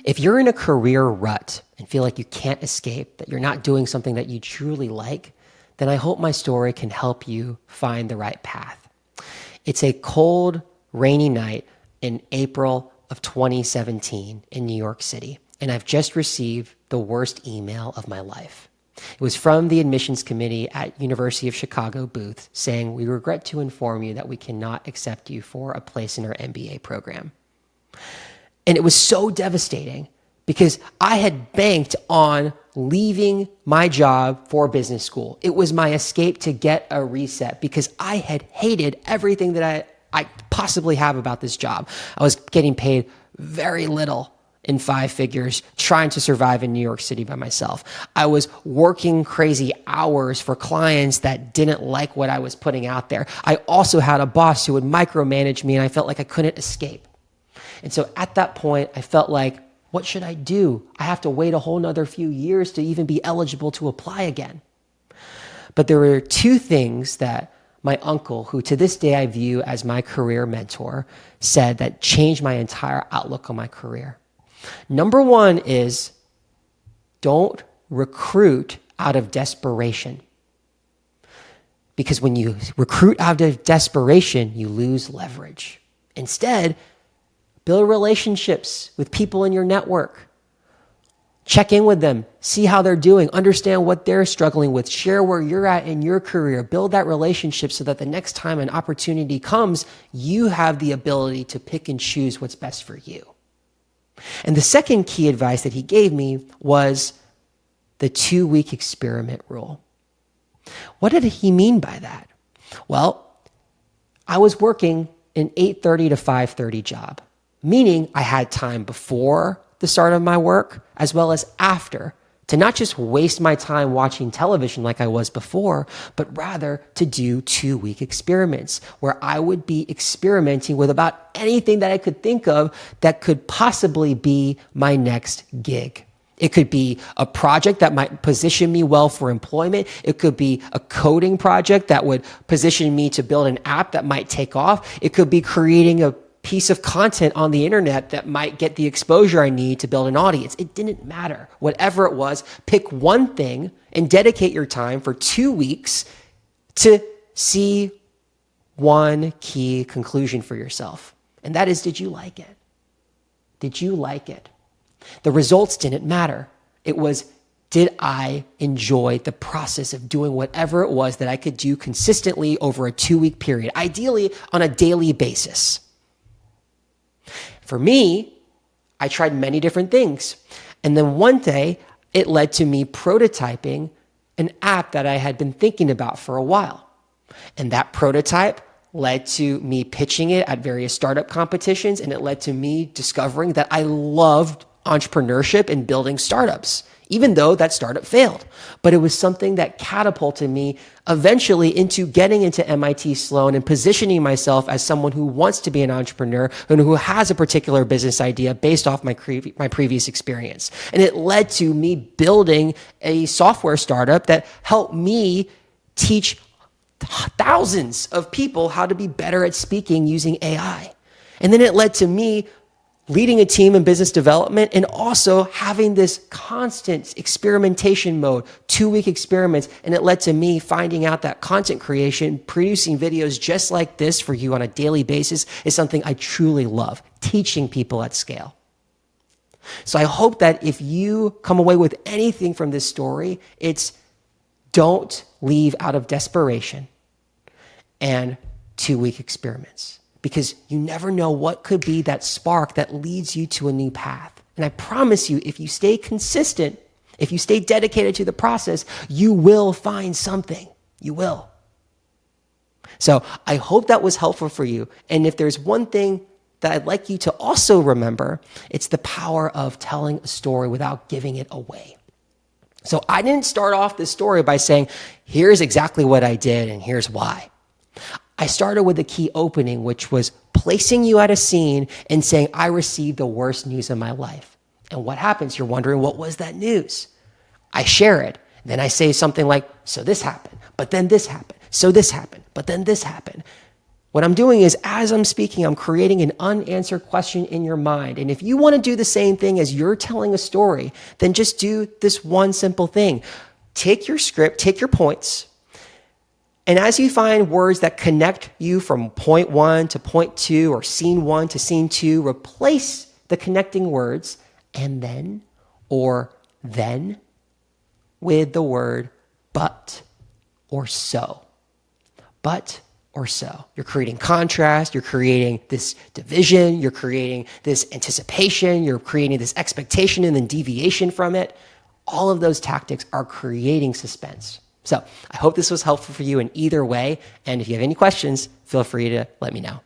If you're in a career rut and feel like you can't escape, that you're not doing something that you truly like, then I hope my story can help you find the right path. It's a cold, rainy night in April of 2017 in New York City, and I've just received the worst email of my life. It was from the admissions committee at University of Chicago Booth saying, "We regret to inform you that we cannot accept you for a place in our MBA program." And it was so devastating because I had banked on leaving my job for business school. It was my escape to get a reset because I had hated everything that I possibly have about this job. I was getting paid very little in 5 figures, trying to survive in New York City by myself. I was working crazy hours for clients that didn't like what I was putting out there. I also had a boss who would micromanage me, and I felt like I couldn't escape. And so at that point, I felt like, what should I do? I have to wait a whole nother few years to even be eligible to apply again. But there were two things that my uncle, who to this day I view as my career mentor, said that changed my entire outlook on my career. Number one is, don't recruit out of desperation. Because when you recruit out of desperation, you lose leverage. Instead, build relationships with people in your network. Check in with them, see how they're doing, understand what they're struggling with, share where you're at in your career, build that relationship so that the next time an opportunity comes, you have the ability to pick and choose what's best for you. And the second key advice that he gave me was the 2-week experiment rule. What did he mean by that? Well, I was working an 8:30 to 5:30 job, meaning I had time before the start of my work as well as after to not just waste my time watching television like I was before, but rather to do 2-week experiments where I would be experimenting with about anything that I could think of that could possibly be my next gig. It could be a project that might position me well for employment. It could be a coding project that would position me to build an app that might take off. It could be creating a piece of content on the internet that might get the exposure I need to build an audience. It didn't matter. Whatever it was, pick one thing and dedicate your time for 2 weeks to see one key conclusion for yourself. And that is, did you like it? Did you like it? The results didn't matter. It was, did I enjoy the process of doing whatever it was that I could do consistently over a 2-week period, ideally on a daily basis? For me, I tried many different things. And then one day, it led to me prototyping an app that I had been thinking about for a while. And that prototype led to me pitching it at various startup competitions, and it led to me discovering that I loved entrepreneurship and building startups, even though that startup failed. But it was something that catapulted me eventually into getting into MIT Sloan and positioning myself as someone who wants to be an entrepreneur and who has a particular business idea based off my previous experience. And it led to me building a software startup that helped me teach thousands of people how to be better at speaking using AI. And then it led to me leading a team in business development and also having this constant experimentation mode, 2-week experiments. And it led to me finding out that content creation, producing videos just like this for you on a daily basis is something I truly love, teaching people at scale. So I hope that if you come away with anything from this story, it's don't leave out of desperation and 2-week experiments. Because you never know what could be that spark that leads you to a new path. And I promise you, if you stay consistent, if you stay dedicated to the process, you will find something. You will. So I hope that was helpful for you. And if there's one thing that I'd like you to also remember, it's the power of telling a story without giving it away. So I didn't start off this story by saying, here's exactly what I did and here's why. I started with a key opening, which was placing you at a scene and saying, I received the worst news of my life. And what happens? You're wondering, what was that news? I share it. Then I say something like, so this happened, but then this happened. So this happened, but then this happened. What I'm doing is, as I'm speaking, I'm creating an unanswered question in your mind. And if you want to do the same thing as you're telling a story, then just do this one simple thing. Take your script, take your points, and as you find words that connect you from point one to point two or scene one to scene two, replace the connecting words and then or then with the word but or so. But or so. You're creating contrast, you're creating this division, you're creating this anticipation, you're creating this expectation and then deviation from it. All of those tactics are creating suspense. So I hope this was helpful for you in either way. And if you have any questions, feel free to let me know.